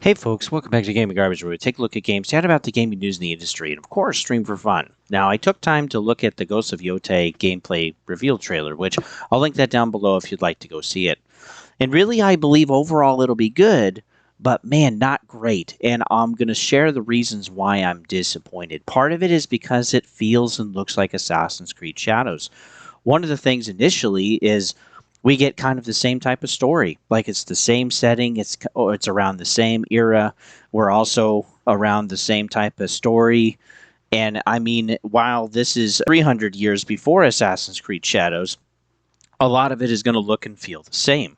Hey folks, welcome back to Gaming Garbage, where we take a look at games, chat about the gaming news in the industry, and of course, stream for fun. Now, I took time to look at the Ghost of Yotei gameplay reveal trailer, which I'll link that down below if you'd like to go see it. And really, I believe overall it'll be good, but man, not great. And I'm going to share the reasons why I'm disappointed. Part of it is because it feels and looks like Assassin's Creed Shadows. One of the things initially is we get kind of the same type of story. Like it's the same setting, it's around the same era. We're also around the same type of story. And I mean, while this is 300 years before Assassin's Creed Shadows, a lot of it is going to look and feel the same.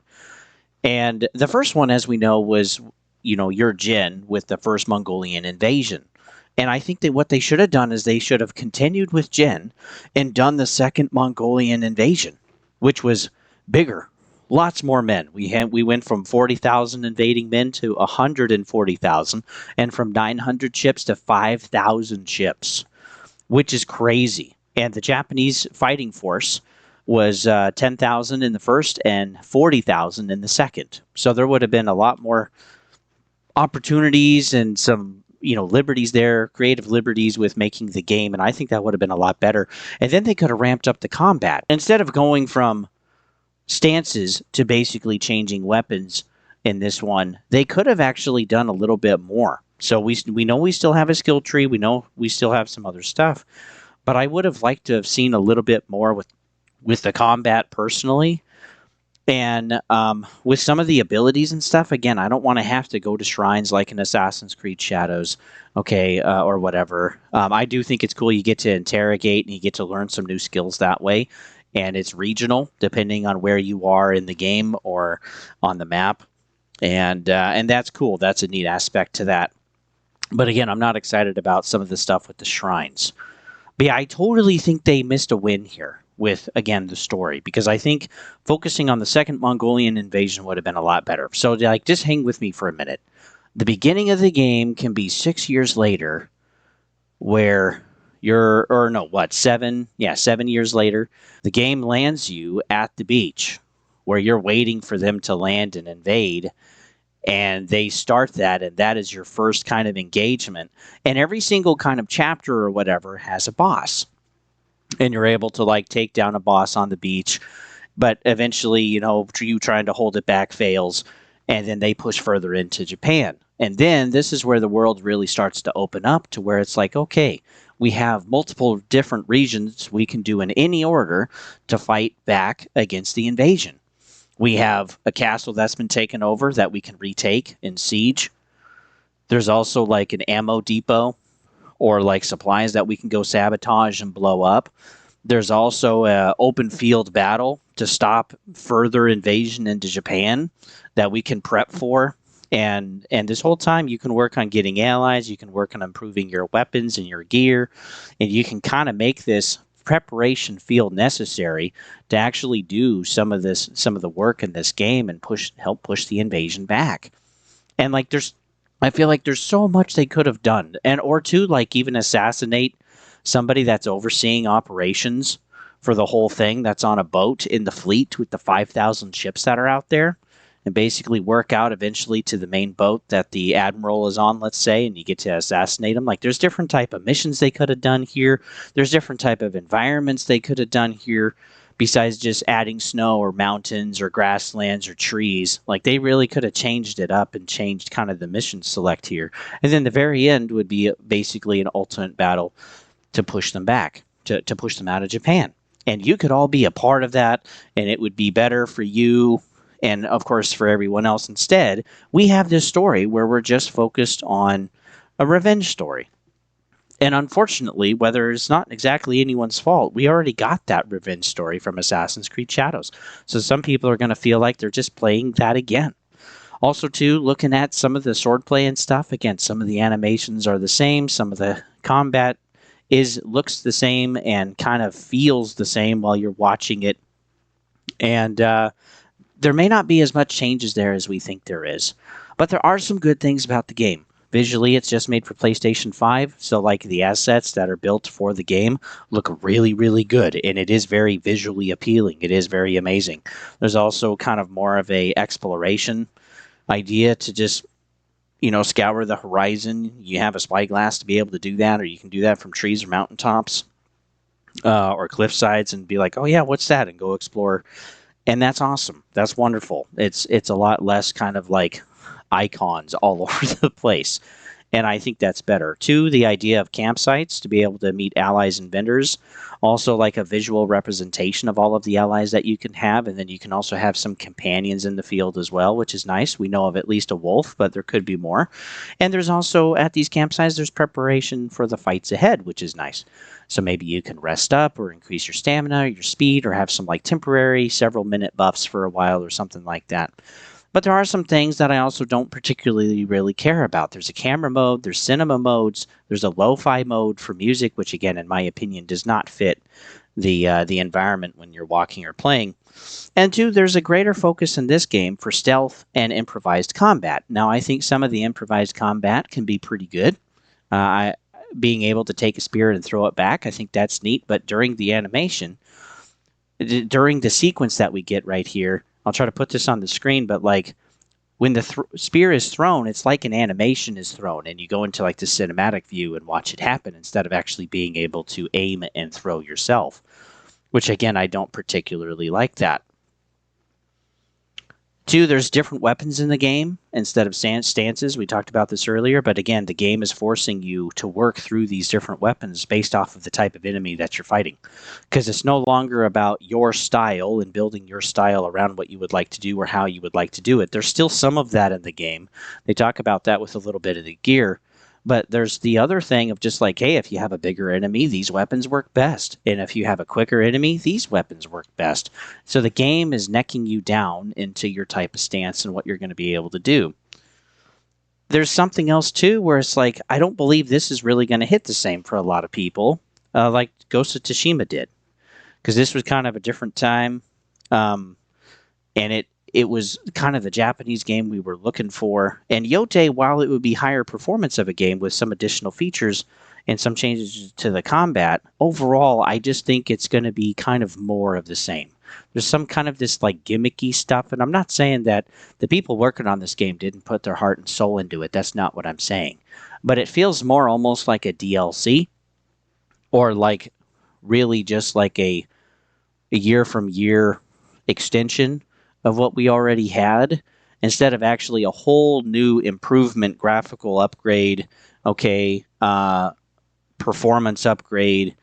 And the first one, as we know, was, your Jin with the first Mongolian invasion. And I think that what they should have done is they should have continued with Jin and done the second Mongolian invasion, which was bigger, lots more men. We went from 40,000 invading men to 140,000, and from 900 ships to 5,000 ships, which is crazy. And the Japanese fighting force was 10,000 in the first and 40,000 in the second. So there would have been a lot more opportunities and some liberties there, creative liberties with making the game, and I think that would have been a lot better. And then they could have ramped up the combat instead of going from stances to basically changing weapons. In this one, they could have actually done a little bit more. So we know we still have a skill tree, we know we still have some other stuff, but I would have liked to have seen a little bit more with the combat personally. And with some of the abilities and stuff, again, I don't want to have to go to shrines like in Assassin's Creed Shadows, okay, or whatever. I do think it's cool you get to interrogate and you get to learn some new skills that way. And it's regional, depending on where you are in the game or on the map. And that's cool. That's a neat aspect to that. But again, I'm not excited about some of the stuff with the shrines. But yeah, I totally think they missed a win here with, again, the story, because I think focusing on the second Mongolian invasion would have been a lot better. So, like, just hang with me for a minute. The beginning of the game can be 6 years later, where you're, or no, what, 7 years later, the game lands you at the beach where you're waiting for them to land and invade, and they start that, and that is your first kind of engagement. And every single kind of chapter or whatever has a boss, and you're able to like take down a boss on the beach, but eventually, you trying to hold it back fails, and then they push further into Japan. And then this is where the world really starts to open up to where it's like, okay, we have multiple different regions we can do in any order to fight back against the invasion. We have a castle that's been taken over that we can retake in siege. There's also like an ammo depot or like supplies that we can go sabotage and blow up. There's also an open field battle to stop further invasion into Japan that we can prep for. And this whole time you can work on getting allies, you can work on improving your weapons and your gear, and you can kind of make this preparation feel necessary to actually do some of the work in this game and help push the invasion back. And like I feel like there's so much they could have done, and or to like even assassinate somebody that's overseeing operations for the whole thing that's on a boat in the fleet with the 5,000 ships that are out there, and basically work out eventually to the main boat that the admiral is on, let's say, and you get to assassinate him. Like there's different type of missions they could have done here. There's different type of environments they could have done here besides just adding snow or mountains or grasslands or trees. Like they really could have changed it up and changed kind of the mission select here. And then the very end would be basically an ultimate battle to push them back, to push them out of Japan. And you could all be a part of that, and it would be better for you and, of course, for everyone else. Instead, we have this story where we're just focused on a revenge story. And unfortunately, whether it's not exactly anyone's fault, we already got that revenge story from Assassin's Creed Shadows. So some people are going to feel like they're just playing that again. Also, too, looking at some of the swordplay and stuff, again, some of the animations are the same, some of the combat looks the same and kind of feels the same while you're watching it. And there may not be as much changes there as we think there is, but there are some good things about the game. Visually, it's just made for PlayStation 5, so like the assets that are built for the game look really, really good, and it is very visually appealing. It is very amazing. There's also kind of more of a exploration idea to just scour the horizon. You have a spyglass to be able to do that, or you can do that from trees or mountaintops or cliff sides and be like, oh yeah, what's that? And go explore. And that's awesome. That's wonderful. It's a lot less kind of like icons all over the place. And I think that's better. Two, the idea of campsites to be able to meet allies and vendors, also like a visual representation of all of the allies that you can have, and then you can also have some companions in the field as well, which is nice. We know of at least a wolf, but there could be more. And there's also at these campsites, there's preparation for the fights ahead, which is nice. So maybe you can rest up or increase your stamina, your speed, or have some like temporary several minute buffs for a while or something like that. But there are some things that I also don't particularly really care about. There's a camera mode, there's cinema modes, there's a lo-fi mode for music, which again, in my opinion, does not fit the environment when you're walking or playing. And two, there's a greater focus in this game for stealth and improvised combat. Now, I think some of the improvised combat can be pretty good. Being able to take a spear and throw it back, I think that's neat. But during the animation, during the sequence that we get right here, I'll try to put this on the screen, but like when the spear is thrown, it's like an animation is thrown, and you go into like the cinematic view and watch it happen instead of actually being able to aim and throw yourself, which again, I don't particularly like that. Two, there's different weapons in the game instead of stances. We talked about this earlier, but again, the game is forcing you to work through these different weapons based off of the type of enemy that you're fighting. Because it's no longer about your style and building your style around what you would like to do or how you would like to do it. There's still some of that in the game. They talk about that with a little bit of the gear. But there's the other thing of just like, hey, if you have a bigger enemy, these weapons work best. And if you have a quicker enemy, these weapons work best. So the game is necking you down into your type of stance and what you're going to be able to do. There's something else too where it's like, I don't believe this is really going to hit the same for a lot of people, like Ghost of Tsushima did. Because this was kind of a different time. And it was kind of the Japanese game we were looking for. And Yotei, while it would be higher performance of a game with some additional features and some changes to the combat, overall, I just think it's going to be kind of more of the same. There's some kind of this like gimmicky stuff, and I'm not saying that the people working on this game didn't put their heart and soul into it. That's not what I'm saying. But it feels more almost like a DLC or like really just like a year from year extension of what we already had instead of actually a whole new improvement, graphical upgrade, okay, performance upgrade,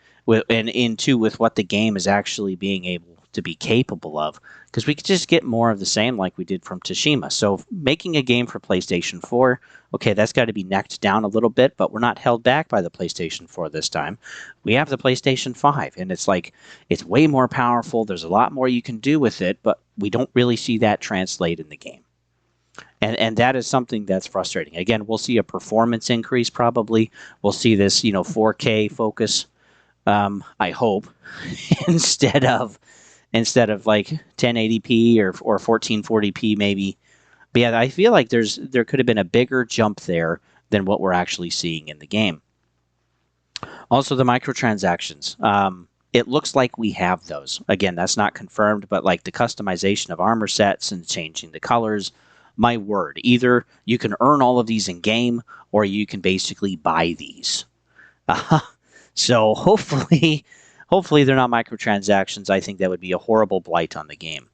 and into with what the game is actually being able to be capable of. Because we could just get more of the same like we did from Tsushima. So making a game for PlayStation 4, okay, that's got to be necked down a little bit, but we're not held back by the PlayStation 4 this time. We have the PlayStation 5, and it's like, it's way more powerful. There's a lot more you can do with it, but we don't really see that translate in the game. And that is something that's frustrating. Again, we'll see a performance increase probably. We'll see this, 4K focus, I hope, instead of like 1080p or 1440p maybe. But yeah, I feel like there could have been a bigger jump there than what we're actually seeing in the game. Also, the microtransactions. It looks like we have those. Again, that's not confirmed, but like the customization of armor sets and changing the colors, my word, either you can earn all of these in game or you can basically buy these. So hopefully they're not microtransactions. I think that would be a horrible blight on the game.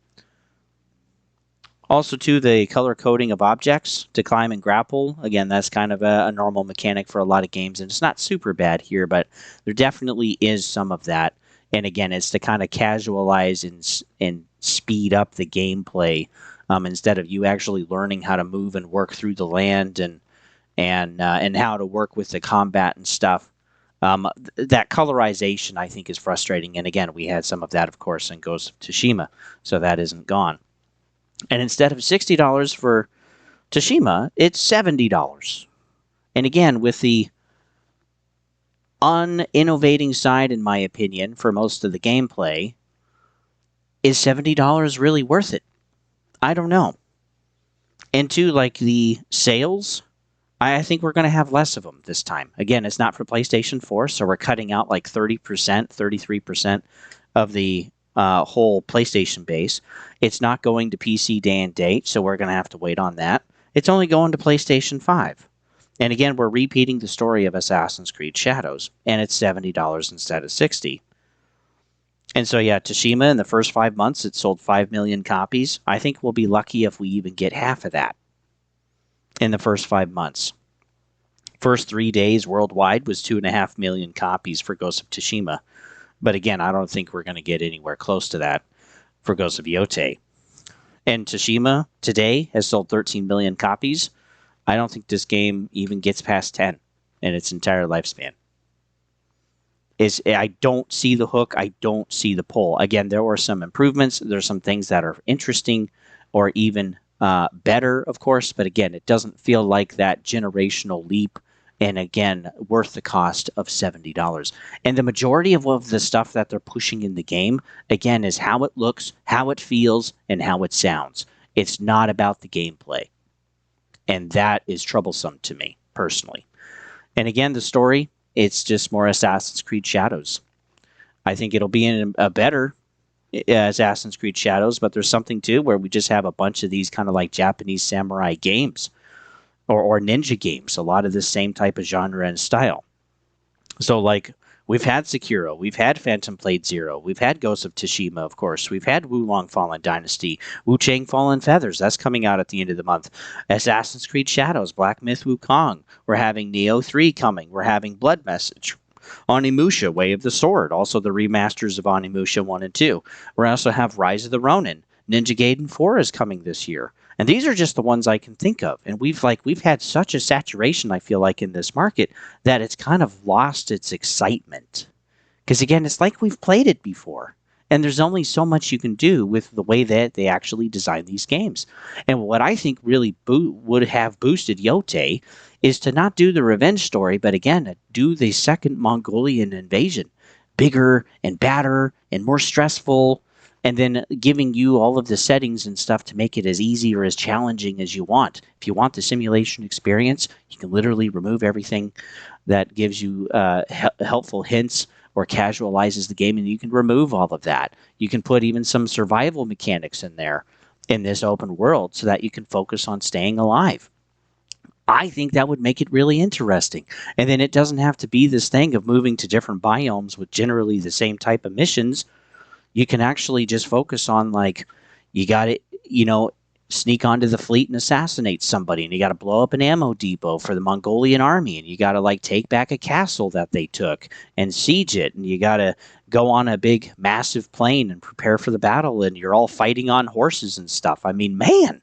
Also, too, the color coding of objects to climb and grapple. Again, that's kind of a normal mechanic for a lot of games, and it's not super bad here, but there definitely is some of that. And again, it's to kind of casualize and speed up the gameplay instead of you actually learning how to move and work through the land and how to work with the combat and stuff. That colorization, I think, is frustrating. And again, we had some of that, of course, in Ghost of Tsushima, so that isn't gone. And instead of $60 for Tsushima, it's $70. And again, with the uninnovating side, in my opinion, for most of the gameplay, is $70 really worth it? I don't know. And two, like the sales, I think we're going to have less of them this time. Again, it's not for PlayStation 4, so we're cutting out like 30%, 33% of the whole PlayStation base. It's not going to PC day and date, so we're going to have to wait on that. It's only going to PlayStation 5. And again, we're repeating the story of Assassin's Creed Shadows, and it's $70 instead of 60. And so, yeah, Tsushima in the first 5 months, it sold 5 million copies. I think we'll be lucky if we even get half of that in the first 5 months. First 3 days worldwide was 2.5 million copies for Ghost of Tsushima. But again, I don't think we're going to get anywhere close to that for Ghost of Yotei. And Tsushima today has sold 13 million copies. I don't think this game even gets past 10 in its entire lifespan. I don't see the hook. I don't see the pull. Again, there were some improvements. There's some things that are interesting or even better, of course. But again, it doesn't feel like that generational leap. And again, worth the cost of $70. And the majority of the stuff that they're pushing in the game, again, is how it looks, how it feels, and how it sounds. It's not about the gameplay. And that is troublesome to me, personally. And again, the story, it's just more Assassin's Creed Shadows. I think it'll be in a better Assassin's Creed Shadows, but there's something too where we just have a bunch of these kind of like Japanese samurai games or ninja games, a lot of the same type of genre and style. So, like, we've had Sekiro, we've had Phantom Blade Zero, we've had Ghost of Tsushima, of course, we've had Wulong Fallen Dynasty, Wu Chang Fallen Feathers, that's coming out at the end of the month, Assassin's Creed Shadows, Black Myth Wukong, we're having Neo 3 coming, we're having Blood Message, Onimusha, Way of the Sword, also the remasters of Onimusha 1 and 2. We also have Rise of the Ronin, Ninja Gaiden 4 is coming this year. And these are just the ones I can think of. And we've had such a saturation, I feel like, in this market that it's kind of lost its excitement. Because again, it's like we've played it before. And there's only so much you can do with the way that they actually design these games. And what I think really would have boosted Yotei is to not do the revenge story, but again, do the second Mongolian invasion. Bigger and badder and more stressful, and then giving you all of the settings and stuff to make it as easy or as challenging as you want. If you want the simulation experience, you can literally remove everything that gives you helpful hints or casualizes the game, and you can remove all of that. You can put even some survival mechanics in there in this open world so that you can focus on staying alive. I think that would make it really interesting. And then it doesn't have to be this thing of moving to different biomes with generally the same type of missions. You can actually just focus on, like, you got to, sneak onto the fleet and assassinate somebody, and you got to blow up an ammo depot for the Mongolian army, and you got to, like, take back a castle that they took and siege it, and you got to go on a big, massive plane and prepare for the battle, and you're all fighting on horses and stuff. I mean, man,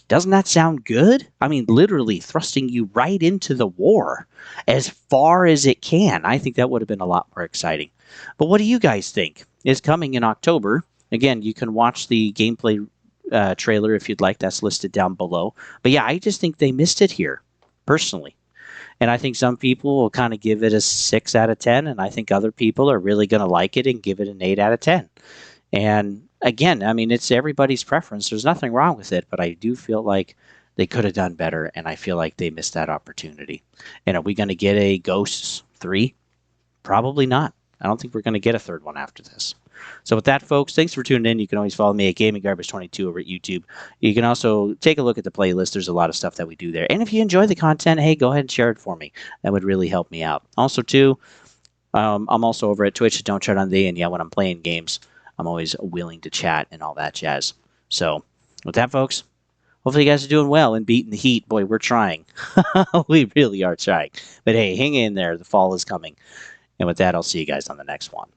doesn't that sound good? I mean, literally thrusting you right into the war as far as it can. I think that would have been a lot more exciting. But what do you guys think? Is coming in October. Again, you can watch the gameplay trailer if you'd like. That's listed down below. But yeah, I just think they missed it here, personally. And I think some people will kind of give it a 6 out of 10, and I think other people are really going to like it and give it an 8 out of 10. And again, I mean, it's everybody's preference. There's nothing wrong with it, but I do feel like they could have done better, and I feel like they missed that opportunity. And are we going to get a Ghosts 3? Probably not. I don't think we're going to get a third one after this. So with that, folks, thanks for tuning in. You can always follow me at GamingGarbage22 over at YouTube. You can also take a look at the playlist. There's a lot of stuff that we do there. And if you enjoy the content, hey, go ahead and share it for me. That would really help me out. Also, too, I'm also over at Twitch. Don't Chat on the, and yeah, when I'm playing games, I'm always willing to chat and all that jazz. So with that, folks, hopefully you guys are doing well and beating the heat. Boy, we're trying. We really are trying. But hey, hang in there. The fall is coming. And with that, I'll see you guys on the next one.